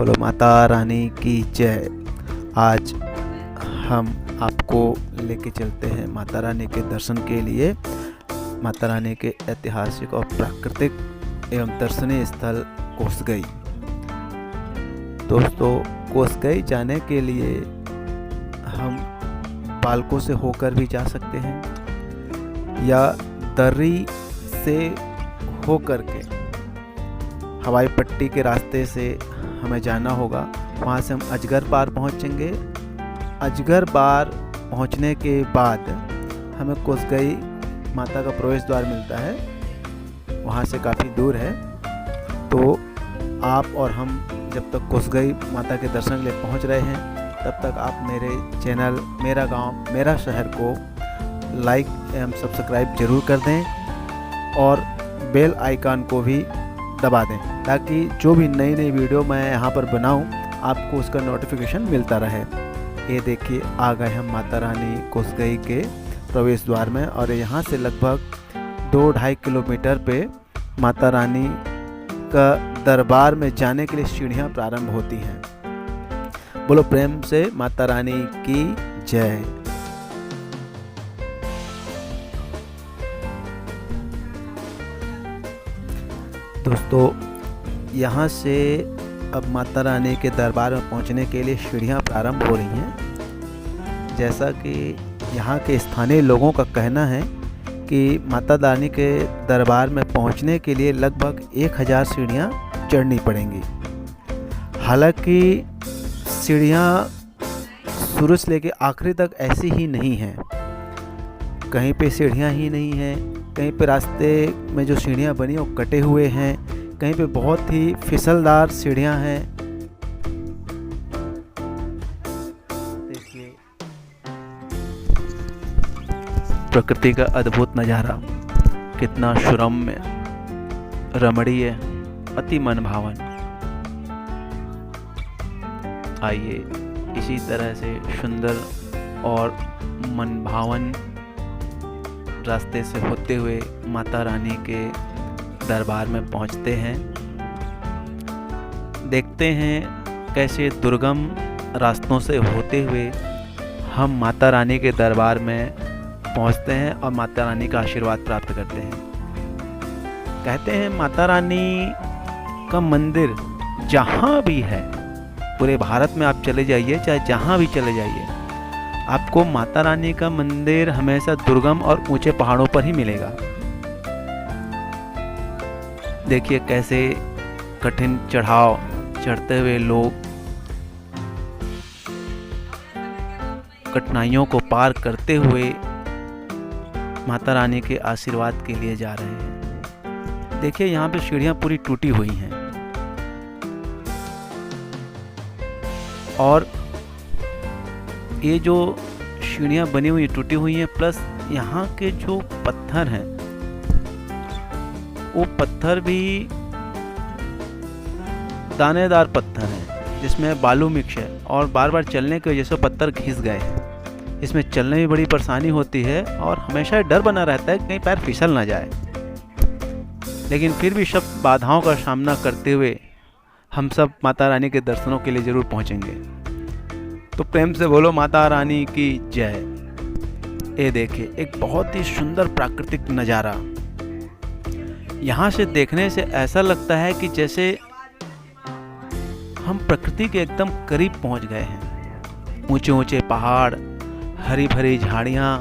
बोलो माता रानी की जय। आज हम आपको लेके चलते हैं माता रानी के दर्शन के लिए, माता रानी के ऐतिहासिक और प्राकृतिक एवं दर्शनीय स्थल कोसगई। दोस्तों, कोसगई जाने के लिए हम पालकों से होकर भी जा सकते हैं या दर्री से होकर के हवाई पट्टी के रास्ते से हमें जाना होगा। वहाँ से हम अजगर बार पहुँचेंगे। अजगर बार पहुँचने के बाद हमें कोसगई माता का प्रवेश द्वार मिलता है, वहाँ से काफ़ी दूर है। तो आप और हम जब तक कोसगई माता के दर्शन के लिए पहुँच रहे हैं, तब तक आप मेरे चैनल मेरा गांव मेरा शहर को लाइक एवं सब्सक्राइब जरूर कर दें और बेल आइकन को भी दबा दें, ताकि जो भी नई नई वीडियो मैं यहाँ पर बनाऊँ आपको उसका नोटिफिकेशन मिलता रहे। ये देखिए, आ गए हम माता रानी कोसगई के प्रवेश द्वार में, और यहाँ से लगभग 2-2.5 किलोमीटर पे माता रानी का दरबार में जाने के लिए सीढ़ियाँ प्रारंभ होती हैं। बोलो प्रेम से माता रानी की जय। दोस्तों, यहाँ से अब माता रानी के दरबार में पहुँचने के लिए सीढ़ियाँ प्रारंभ हो रही हैं। जैसा कि यहाँ के स्थानीय लोगों का कहना है कि माता रानी के दरबार में पहुँचने के लिए लगभग 1000 सीढ़ियाँ चढ़नी पड़ेंगी। हालांकि सीढ़ियाँ शुरू से लेकर आखिरी तक ऐसी ही नहीं हैं, कहीं पे सीढ़ियाँ ही नहीं हैं, कहीं पे रास्ते में जो सीढ़ियाँ बनी वो कटे हुए हैं, कहीं पे बहुत ही फिसलदार सीढ़ियाँ हैं। देखिए प्रकृति का अद्भुत नज़ारा, कितना सुरम्य, रमणीय, अति मनभावन। आइए इसी तरह से सुंदर और मनभावन रास्ते से होते हुए माता रानी के दरबार में पहुंचते हैं। देखते हैं कैसे दुर्गम रास्तों से होते हुए हम माता रानी के दरबार में पहुंचते हैं और माता रानी का आशीर्वाद प्राप्त करते हैं। कहते हैं माता रानी का मंदिर जहाँ भी है, पूरे भारत में आप चले जाइए, चाहे जहाँ भी चले जाइए, आपको माता रानी का मंदिर हमेशा दुर्गम और ऊंचे पहाड़ों पर ही मिलेगा। देखिए कैसे कठिन चढ़ाव चढ़ते हुए लोग कठिनाइयों को पार करते हुए माता रानी के आशीर्वाद के लिए जा रहे हैं। देखिए यहाँ पे सीढ़ियाँ पूरी टूटी हुई हैं और ये जो सीढ़ियाँ बनी हुई टूटी हुई हैं, प्लस यहाँ के जो पत्थर हैं वो पत्थर भी दानेदार पत्थर हैं, जिसमें बालू मिक्स है और बार बार चलने की वजह से पत्थर घिस गए हैं। इसमें चलने में बड़ी परेशानी होती है और हमेशा डर बना रहता है कि कहीं पैर फिसल ना जाए। लेकिन फिर भी सब बाधाओं का सामना करते हुए हम सब माता रानी के दर्शनों के लिए ज़रूर पहुँचेंगे। तो प्रेम से बोलो माता रानी की जय। ये देखिए एक बहुत ही सुंदर प्राकृतिक नज़ारा। यहाँ से देखने से ऐसा लगता है कि जैसे हम प्रकृति के एकदम करीब पहुँच गए हैं। ऊंचे ऊंचे पहाड़, हरी भरी झाड़ियाँ,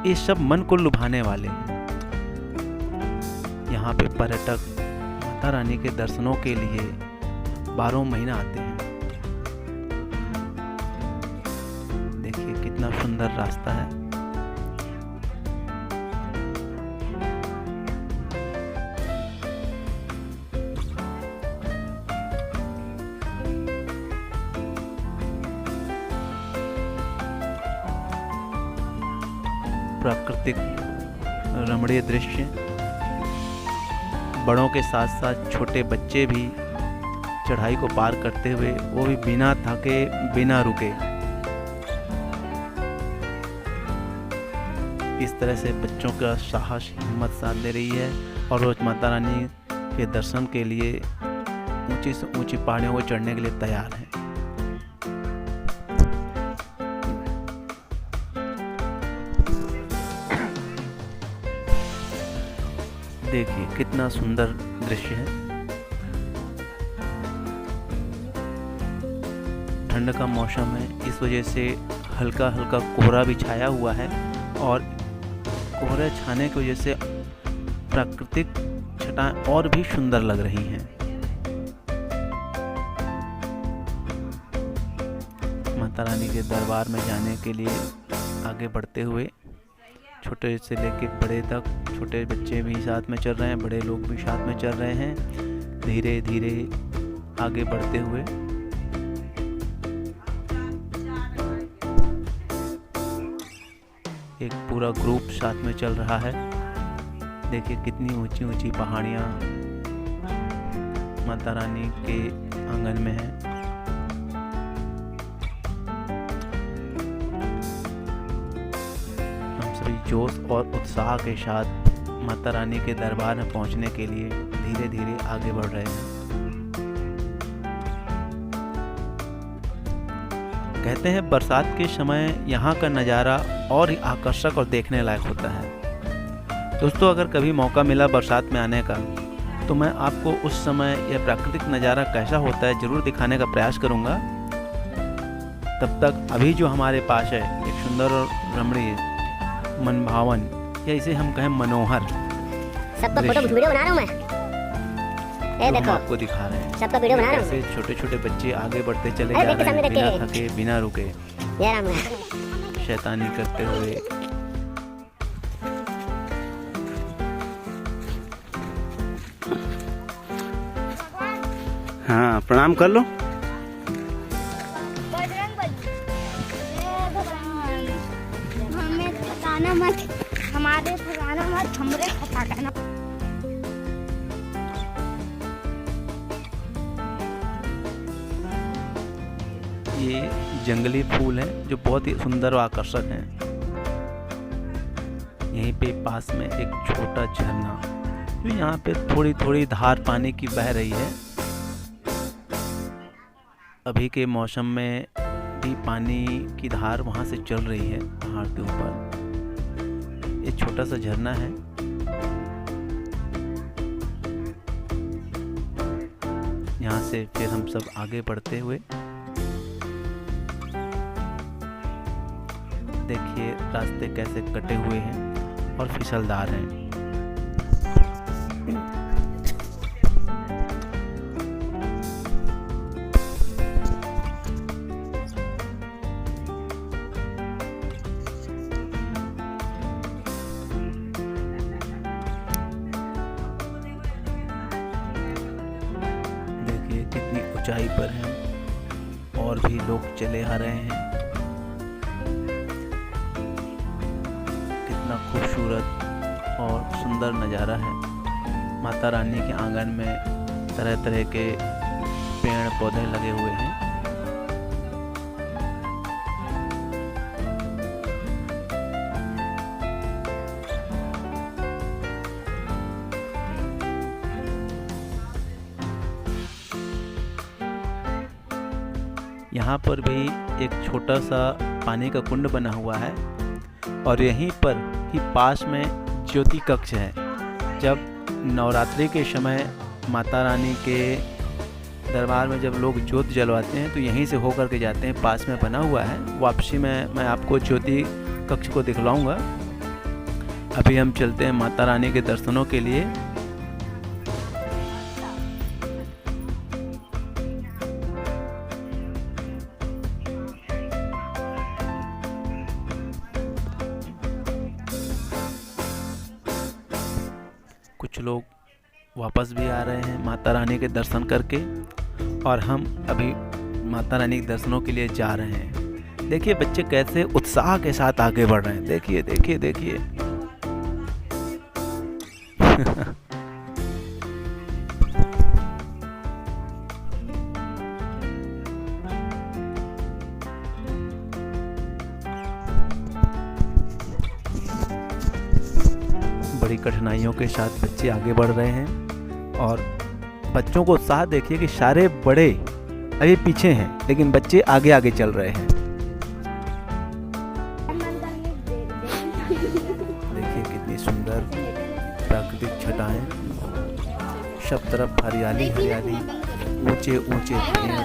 ये सब मन को लुभाने वाले हैं। यहाँ पे पर्यटक माता रानी के दर्शनों के लिए 12 महीना आते हैं। देखिए कितना सुंदर रास्ता है। प्राकृतिक रमणीय दृश्य, बड़ों के साथ साथ छोटे बच्चे भी चढ़ाई को पार करते हुए, वो भी बिना थके बिना रुके। इस तरह से बच्चों का साहस हिम्मत साथ दे रही है और रोज माता रानी के दर्शन के लिए ऊंची से ऊंची पहाड़ियों को चढ़ने के लिए तैयार हैं। देखिए कितना सुंदर दृश्य है। ठंड का मौसम है, इस वजह से हल्का हल्का कोहरा भी छाया हुआ है और कोहरे छाने की वजह से प्राकृतिक छटाएं और भी सुंदर लग रही हैं। माता रानी के दरबार में जाने के लिए आगे बढ़ते हुए छोटे से लेकर बड़े तक, छोटे बच्चे भी साथ में चल रहे हैं, बड़े लोग भी साथ में चल रहे हैं। धीरे धीरे आगे बढ़ते हुए एक पूरा ग्रुप साथ में चल रहा है। देखिए कितनी ऊंची ऊंची पहाड़ियाँ माता रानी के आंगन में है। हम सभी जोश और उत्साह के साथ माता रानी के दरबार में पहुंचने के लिए धीरे धीरे आगे बढ़ रहे हैं। कहते हैं बरसात के समय यहाँ का नज़ारा और ही आकर्षक और देखने लायक होता है। दोस्तों, अगर कभी मौका मिला बरसात में आने का तो मैं आपको उस समय यह प्राकृतिक नज़ारा कैसा होता है ज़रूर दिखाने का प्रयास करूँगा। तब तक अभी जो हमारे पास है एक सुंदर और रमणीय, मनभावन या इसे हम कहें मनोहर सबका फोटो वीडियो बना रहा हूँ मैं। ये देखो, हम आपको दिखा रहे हैं सबका वीडियो बना रहा हूँ। ऐसे छोटे छोटे बच्चे आगे बढ़ते चले जा रहे हैं, बिना थके बिना रुके, शैतानी करते हुए। हाँ, प्रणाम कर लो। हमें फसाना मत, हमारे फसाना मत, हमरे फसाना। ये जंगली फूल हैं जो बहुत ही सुंदर और आकर्षक हैं। यहीं पे पास में एक छोटा झरना, जो यहाँ पे थोड़ी थोड़ी धार पानी की बह रही है। अभी के मौसम में भी पानी की धार वहाँ से चल रही है पहाड़ के ऊपर। ये छोटा सा झरना है। यहाँ से फिर हम सब आगे बढ़ते हुए देखिए रास्ते कैसे कटे हुए हैं और फिसलदार हैं। देखिए कितनी ऊंचाई पर हैं और भी लोग चले आ रहे हैं। कितना खूबसूरत और सुंदर नज़ारा है। माता रानी के आंगन में तरह तरह के पेड़ पौधे लगे हुए हैं। यहाँ पर भी एक छोटा सा पानी का कुंड बना हुआ है और यहीं पर ही पास में ज्योति कक्ष है। जब नवरात्रि के समय माता रानी के दरबार में जब लोग ज्योत जलवाते हैं तो यहीं से होकर के जाते हैं, पास में बना हुआ है। वापसी में मैं आपको ज्योति कक्ष को दिखलाऊंगा। अभी हम चलते हैं माता रानी के दर्शनों के लिए। कुछ लोग वापस भी आ रहे हैं माता रानी के दर्शन करके और हम अभी माता रानी के दर्शनों के लिए जा रहे हैं। देखिए बच्चे कैसे उत्साह के साथ आगे बढ़ रहे हैं। देखिए देखिए देखिए बड़ी कठिनाइयों के साथ बच्चे आगे बढ़ रहे हैं और बच्चों को उत्साह देखिए कि सारे बड़े अभी पीछे हैं लेकिन बच्चे आगे आगे चल रहे हैं। देखिए कितनी सुंदर प्राकृतिक छटाएं, सब तरफ हरियाली हरियाली, ऊंचे ऊंचे पेड़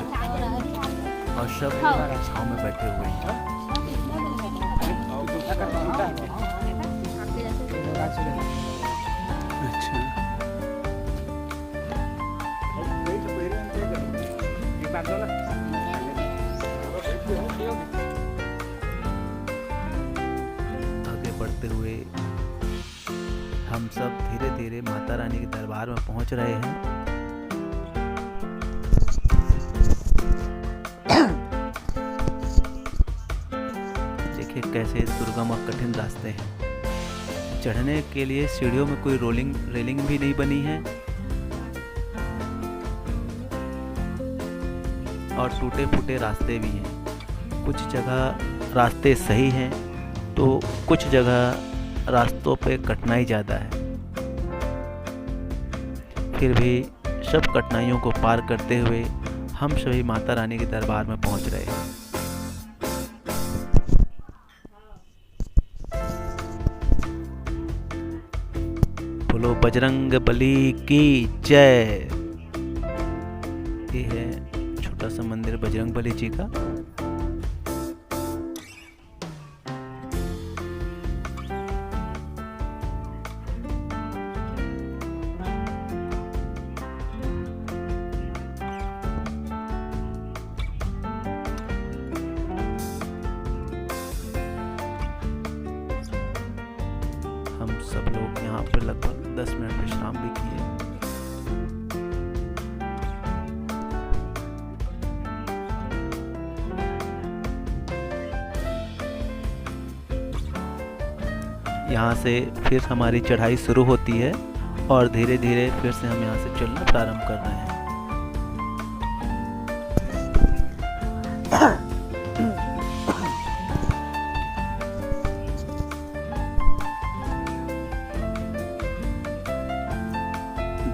और सब छांव में बैठे हुए हैं। आगे बढ़ते हुए हम सब धीरे धीरे माता रानी के दरबार में पहुंच रहे हैं। देखिए कैसे दुर्गम और कठिन रास्ते हैं। चढ़ने के लिए सीढ़ियों में कोई रेलिंग भी नहीं बनी है और टूटे फूटे रास्ते भी हैं। कुछ जगह रास्ते सही हैं तो कुछ जगह रास्तों पे कठिनाई ज़्यादा है। फिर भी सब कठिनाइयों को पार करते हुए हम सभी माता रानी के दरबार में पहुंच रहे हैं। बोलो बजरंग बली की जय। ये है छोटा सा मंदिर बजरंग बली जी का। हम सब लोग यहाँ पर लगभग 10 मिनट विश्राम भी किए। यहाँ से फिर हमारी चढ़ाई शुरू होती है और धीरे धीरे फिर से हम यहाँ से चलना प्रारंभ कर रहे हैं।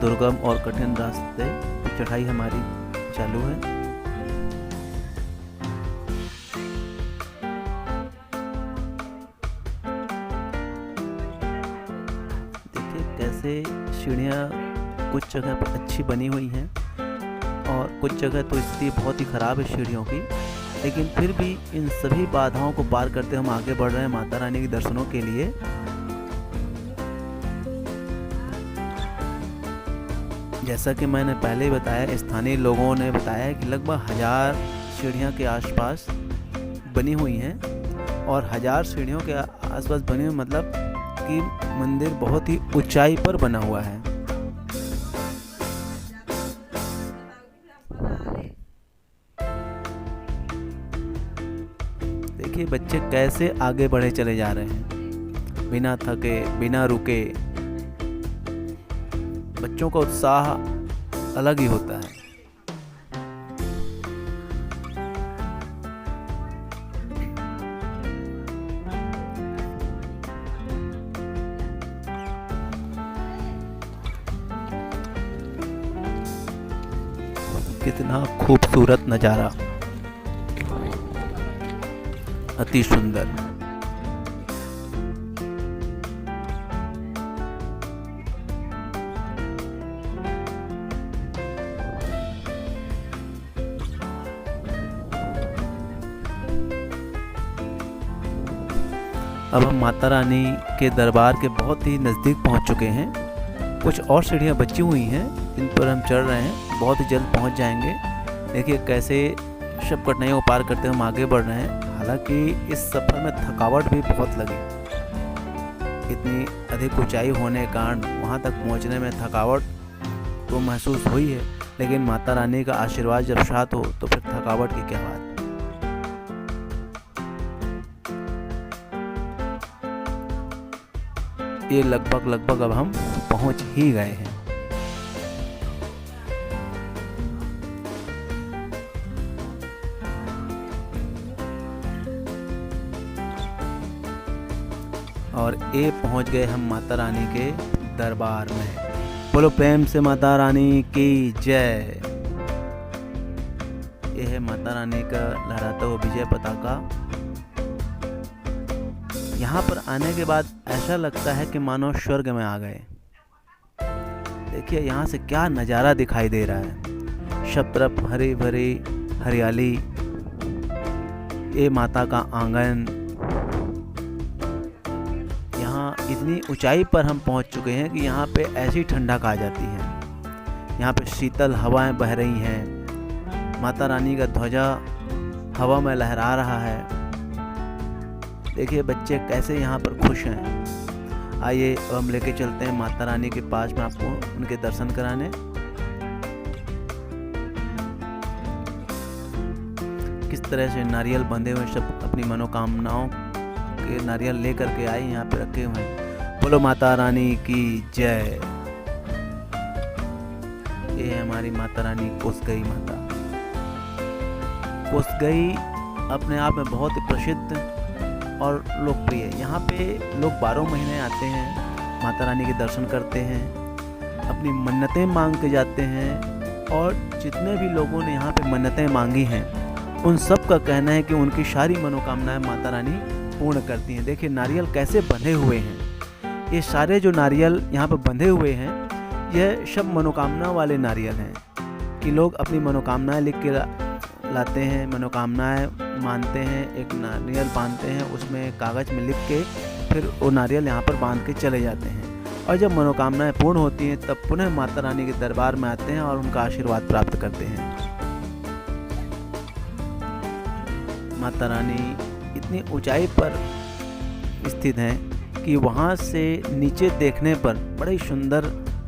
दुर्गम और कठिन रास्ते की चढ़ाई हमारी चालू है। देखिए कैसे सीढ़ियाँ कुछ जगह पर अच्छी बनी हुई हैं और कुछ जगह तो स्थिति बहुत ही खराब है सीढ़ियों की, लेकिन फिर भी इन सभी बाधाओं को पार करते हम आगे बढ़ रहे हैं माता रानी के दर्शनों के लिए। जैसा कि मैंने पहले ही बताया, स्थानीय लोगों ने बताया कि लगभग 1000 सीढ़ियाँ के आसपास बनी हुई हैं और 1000 सीढ़ियों के आसपास बनी हुई मतलब कि मंदिर बहुत ही ऊंचाई पर बना हुआ है। देखिए बच्चे कैसे आगे बढ़े चले जा रहे हैं बिना थके बिना रुके। बच्चों का उत्साह अलग ही होता है। कितना खूबसूरत नज़ारा, अति सुंदर। अब हम माता रानी के दरबार के बहुत ही नज़दीक पहुंच चुके हैं। कुछ और सीढ़ियां बची हुई हैं जिन पर हम चढ़ रहे हैं, बहुत ही जल्द पहुंच जाएंगे। देखिए कैसे सब कठिनाइयों को पार करते हम आगे बढ़ रहे हैं। हालांकि इस सफ़र में थकावट भी बहुत लगी। इतनी अधिक ऊंचाई होने के कारण वहां तक पहुंचने में थकावट तो महसूस हुई है, लेकिन माता रानी का आशीर्वाद जब साथ हो तो फिर थकावट की क्या बात। ये लगभग अब हम पहुंच ही गए हैं। और ये पहुंच गए हम माता रानी के दरबार में। बोलो प्रेम से माता रानी की जय। यह है माता रानी का लहराता हुआ विजय पताका। यहाँ पर आने के बाद ऐसा लगता है कि मानो स्वर्ग में आ गए। देखिए यहाँ से क्या नज़ारा दिखाई दे रहा है। सब तरफ हरी भरी हरियाली, ये माता का आंगन। यहाँ इतनी ऊंचाई पर हम पहुँच चुके हैं कि यहाँ पे ऐसी ठंडक आ जाती है। यहाँ पे शीतल हवाएं बह रही हैं। माता रानी का ध्वजा हवा में लहरा रहा है। देखिए बच्चे कैसे यहाँ पर खुश हैं। आइए अब हम लेके चलते हैं माता रानी के पास में, आपको उनके दर्शन कराने। किस तरह से नारियल बंधे हुए, सब अपनी मनोकामनाओं के नारियल लेकर के आए, यहाँ पे रखे हुए हैं। बोलो माता रानी की जय। ये है हमारी माता रानी कोसगई माता। कोसगई अपने आप में बहुत ही प्रसिद्ध और लोकप्रिय है। यहाँ पे लोग 12 महीने आते हैं, माता रानी के दर्शन करते हैं, अपनी मन्नतें मांग के जाते हैं। और जितने भी लोगों ने यहाँ पे मन्नतें मांगी हैं, उन सब का कहना है कि उनकी सारी मनोकामनाएं माता रानी पूर्ण करती हैं। देखिए नारियल कैसे बंधे हुए हैं। ये सारे जो नारियल यहाँ पर बंधे हुए हैं, यह सब मनोकामना वाले नारियल हैं कि लोग अपनी मनोकामनाएं लिख के लाते हैं, मनोकामनाएं मानते हैं। एक नारियल बांधते हैं, उसमें कागज़ में लिख के फिर वो नारियल यहाँ पर बांध के चले जाते हैं। और जब मनोकामनाएं पूर्ण होती हैं तब पुनः माता रानी के दरबार में आते हैं और उनका आशीर्वाद प्राप्त करते हैं। माता रानी इतनी ऊंचाई पर स्थित हैं कि वहाँ से नीचे देखने पर बड़ा ही सुंदर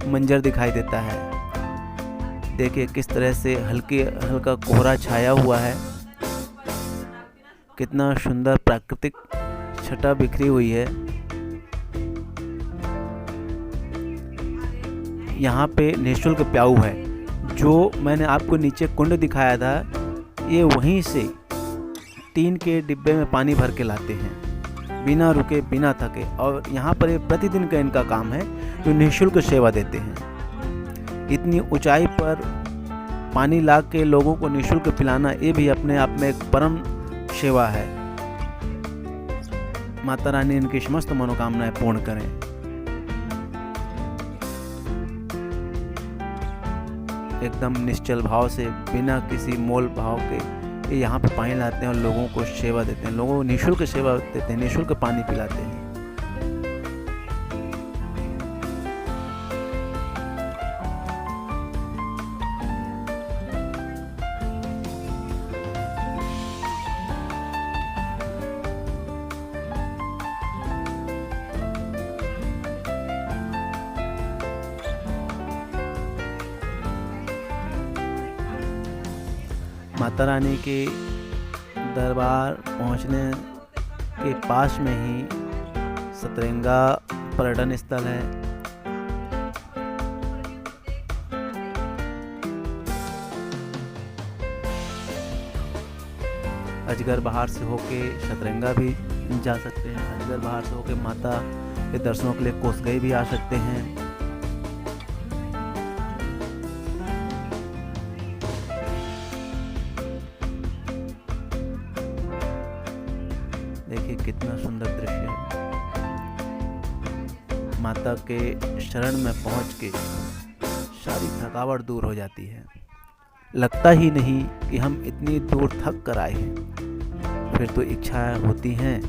मंजर दिखाई देता है। देखिए किस तरह से हल्का कोहरा छाया हुआ है। कितना सुंदर प्राकृतिक छटा बिखरी हुई है। यहाँ पे निःशुल्क प्याऊ है। जो मैंने आपको नीचे कुंड दिखाया था, ये वहीं से टीन के डिब्बे में पानी भर के लाते हैं, बिना रुके बिना थके। और यहाँ पर ये प्रतिदिन का इनका काम है, जो निःशुल्क सेवा देते हैं। इतनी ऊंचाई पर पानी ला के लोगों को निःशुल्क पिलाना, ये भी अपने आप में एक परम सेवा है। माता रानी इनकी समस्त मनोकामनाएं पूर्ण करें। एकदम निश्चल भाव से, बिना किसी मोल भाव के ये यहाँ पे पानी लाते हैं और लोगों को सेवा देते हैं। लोगों को निःशुल्क सेवा देते हैं, निःशुल्क पानी पिलाते हैं। माता रानी के दरबार पहुंचने के पास में ही सतरंगा पर्यटन स्थल है। अजगर बहार से होके सतरंगा भी जा सकते हैं। अजगर बहार से होके माता के दर्शनों के लिए कोसगई भी आ सकते हैं। देखिए कितना सुंदर दृश्य है। माता के शरण में पहुंच के सारी थकावट दूर हो जाती है। लगता ही नहीं कि हम इतनी दूर थक कर आए हैं। फिर तो इच्छा होती हैं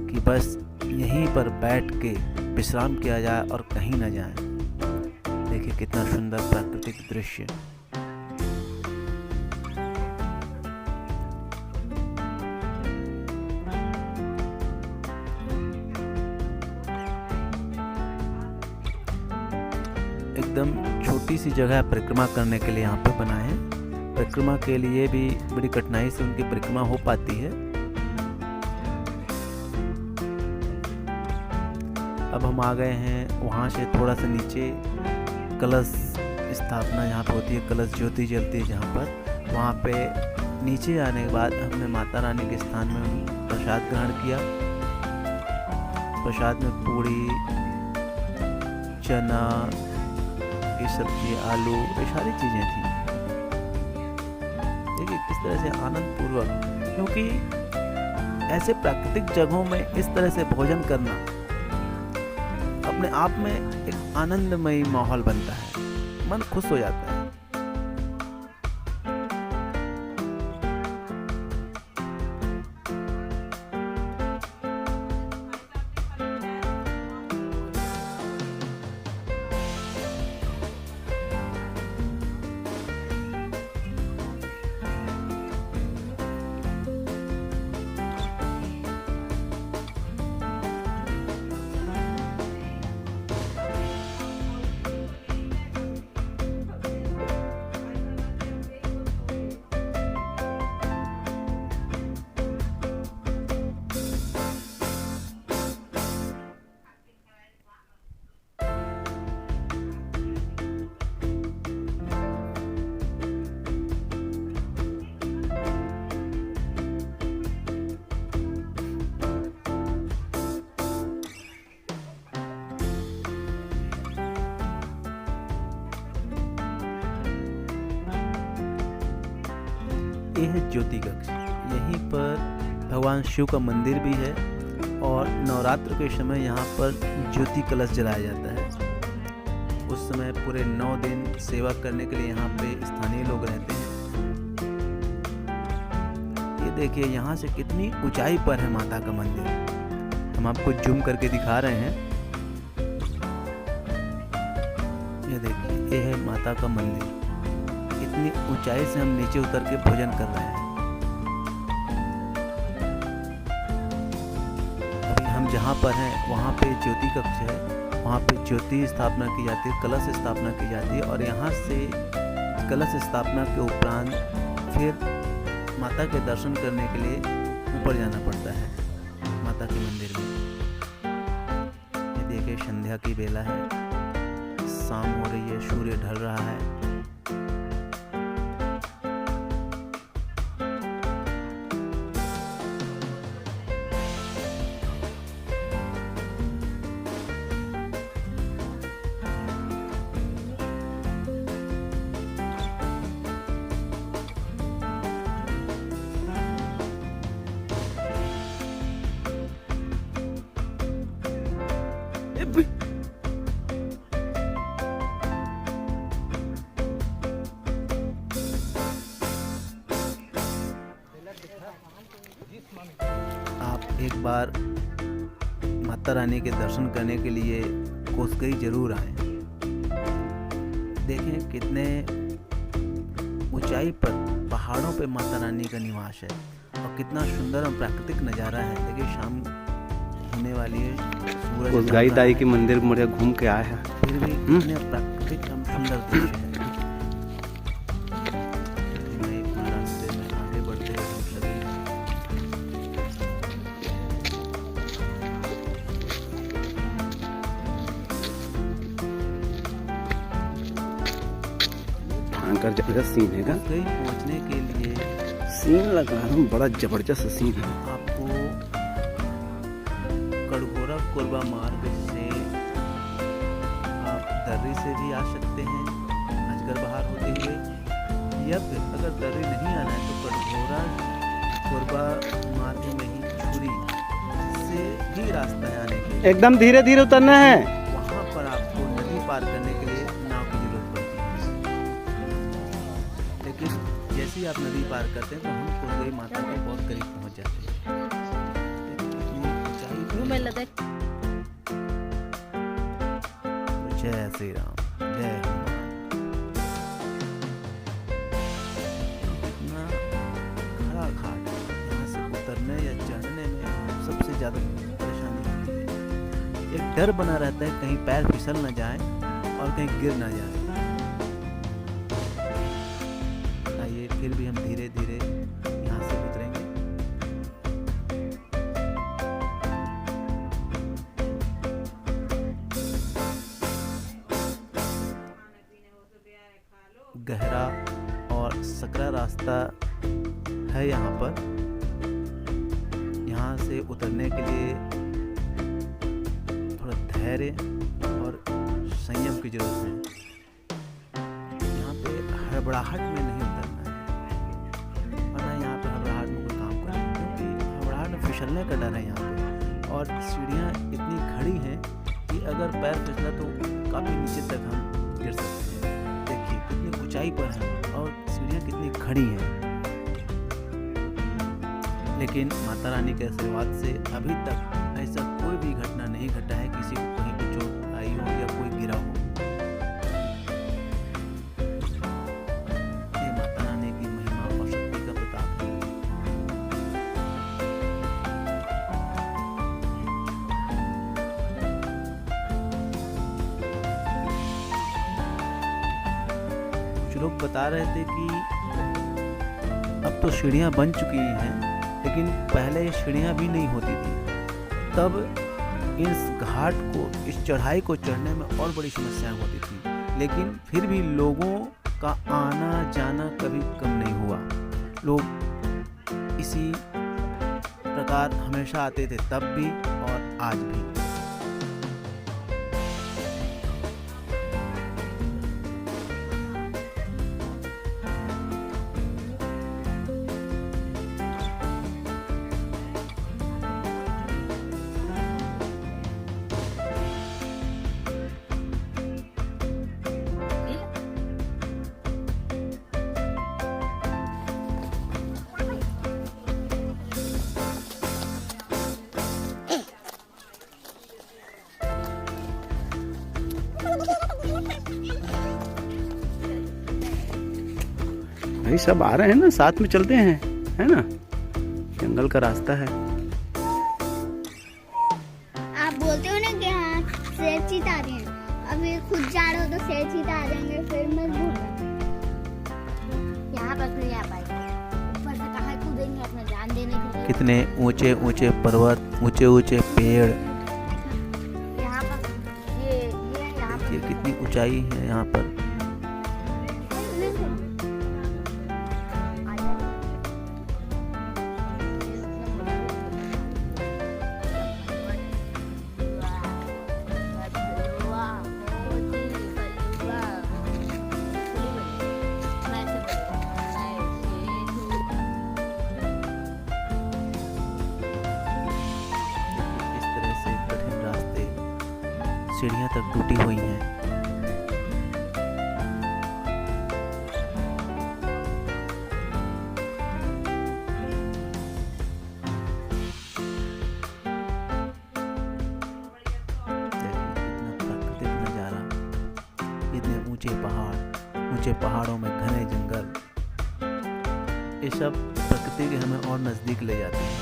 कि बस यहीं पर बैठ के विश्राम किया जाए और कहीं ना जाए। देखिए कितना सुंदर प्राकृतिक दृश्य। एकदम छोटी सी जगह परिक्रमा करने के लिए यहाँ पे बना है। परिक्रमा के लिए भी बड़ी कठिनाई से उनकी परिक्रमा हो पाती है। अब हम आ गए हैं वहाँ से थोड़ा सा नीचे, कलश स्थापना यहाँ पे होती है, कलश ज्योति जलती है जहाँ पर। वहाँ पे नीचे आने के बाद हमने माता रानी के स्थान में प्रसाद ग्रहण किया। प्रसाद में पूड़ी, चना, की सब्जी, आलू, ये सारी चीज़ें थी। देखिए किस तरह से आनंद पूर्वक, क्योंकि ऐसे प्राकृतिक जगहों में इस तरह से भोजन करना अपने आप में एक आनंदमयी माहौल बनता है, मन खुश हो जाता है। ये है ज्योति कक्ष। यहीं पर भगवान शिव का मंदिर भी है और नवरात्र के समय यहाँ पर ज्योति कलश जलाया जाता है। उस समय पूरे 9 दिन सेवा करने के लिए यहाँ पे स्थानीय लोग रहते हैं। ये देखिए यहाँ से कितनी ऊंचाई पर है माता का मंदिर, हम आपको जूम करके दिखा रहे हैं। ये देखिए, ये है माता का मंदिर। इतनी ऊंचाई से हम नीचे उतर के भोजन कर रहे हैं। अभी हम जहाँ पर हैं वहाँ पे ज्योति कक्ष है, वहाँ पे ज्योति स्थापना की जाती है, कलश स्थापना की जाती है और यहाँ से कलश स्थापना के उपरांत फिर माता के दर्शन करने के लिए ऊपर जाना पड़ता है माता के मंदिर में। ये देखिए संध्या की बेला है, शाम हो रही है, सूर्य ढल रहा है। आप एक बार माता रानी के दर्शन करने के लिए कोसगई जरूर आए। देखें कितने ऊंचाई पर पहाड़ों पे माता रानी का निवास है और कितना सुंदर और प्राकृतिक नज़ारा है। देखिए शाम होने वाली है, सूरज कोसगाई दाई के मंदिर में घूम के आए हैं, फिर भी कितने प्राकृतिक और सुंदर दृश्य है। रास्ते में आगे बढ़ते हैं हम सभी। भयंकर जबरदस्त सीन है का कहीं पहुंचने के लिए सीन लगा रहा हूँ, बड़ा जबरदस्त सीन है। आपको कड़घोरा कोरबा मार्ग से आप दर्री से भी आ सकते हैं अजगर बहार होते हुए, या फिर अगर दर्री नहीं आना है तो कड़घोरा कोरबा मार्ग में ही छुरी से भी रास्ता है आने के लिए। एकदम धीरे धीरे उतरना है। वहाँ पर आपको नदी पार करने के लिए नाव की जरूरत पड़ती है, लेकिन जैसे ही आप नदी पार करते हैं तो हम कोसगई माता के बहुत करीब पहुँच जाते हैं। जय श्री राम, जय हनुमान। इतना खड़ा घाट, यहाँ से उतरने या चढ़ने में सबसे ज्यादा परेशानी होती है। एक डर बना रहता है कहीं पैर फिसल न जाए और कहीं गिर ना जाए। आइए फिर भी हम धीरे धीरे यहाँ से उतरेंगे। गहरा और सकरा रास्ता है यहाँ पर। यहाँ से उतरने के लिए थोड़ा धैर्य और संयम की जरूरत है। हड़बड़ाहट में नहीं उतरना है, वरना यहाँ पर हड़बड़ाहट में कोई काम करें, क्योंकि हड़बड़ाहट में फिसलने का डर है यहाँ पे। और सीढ़ियाँ इतनी खड़ी हैं कि अगर पैर फिसला तो काफ़ी नीचे तक हम गिर सकते हैं। देखिए कितनी ऊंचाई पर है और सीढ़ियाँ कितनी खड़ी हैं। लेकिन माता रानी के आशीर्वाद से अभी तक ऐसा कोई भी घटना नहीं घटा है किसी को कहीं भी चोट आई हो या कोई गिरा हो। ये माता रानी की महिमा और शक्ति का प्रताप है। कुछ लोग बता रहे थे कि अब तो सीढ़ियाँ बन चुकी हैं, लेकिन पहले ये सीढ़ियाँ भी नहीं होती थी। तब इस घाट को, इस चढ़ाई को चढ़ने में और बड़ी समस्याएं होती थी, लेकिन फिर भी लोगों का आना जाना कभी कम नहीं हुआ। लोग इसी प्रकार हमेशा आते थे, तब भी और आज भी। भाई सब आ रहे हैं ना, साथ में चलते हैं, है ना, जंगल का रास्ता है। आप बोलते हो ना कि हाँ शेर चीता आ रहे हैं, अभी खुद जा रहे हो तो शेर चीता आ जाएंगे, फिर मत भूलना। यहाँ पर नहीं आ पाएंगे, ऊपर से कहाँ कूदेंगे अपना जान देने के लिए। कितने ऊंचे ऊंचे पर्वत, ऊंचे ऊंचे पेड़, यहाँ पर ये यहाँ पर ये कितनी ऊंचाई है यहाँ पर। सीढ़ियाँ तक टूटी हुई हैं। प्राकृतिक नज़ारा, इतने ऊंचे पहाड़, ऊंचे पहाड़ों में घने जंगल, ये सब प्रकृति के हमें और नज़दीक ले जाते हैं।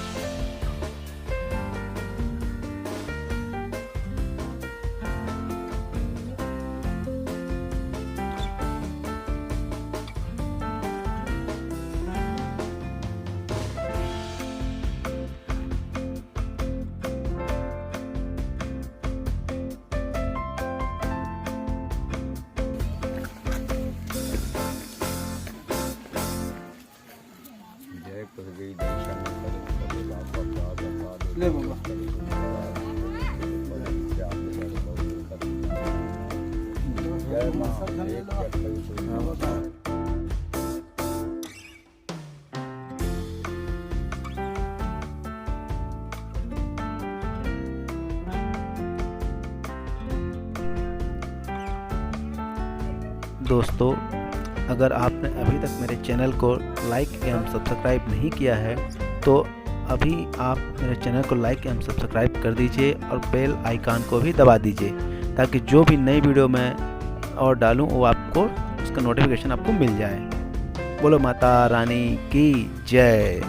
ले बाबा। दोस्तों, अगर आपने अभी तक मेरे चैनल को लाइक एवं सब्सक्राइब नहीं किया है तो अभी आप मेरे चैनल को लाइक एवं सब्सक्राइब कर दीजिए और बेल आइकन को भी दबा दीजिए, ताकि जो भी नई वीडियो मैं और डालूं वो आपको उसका नोटिफिकेशन आपको मिल जाए। बोलो माता रानी की जय।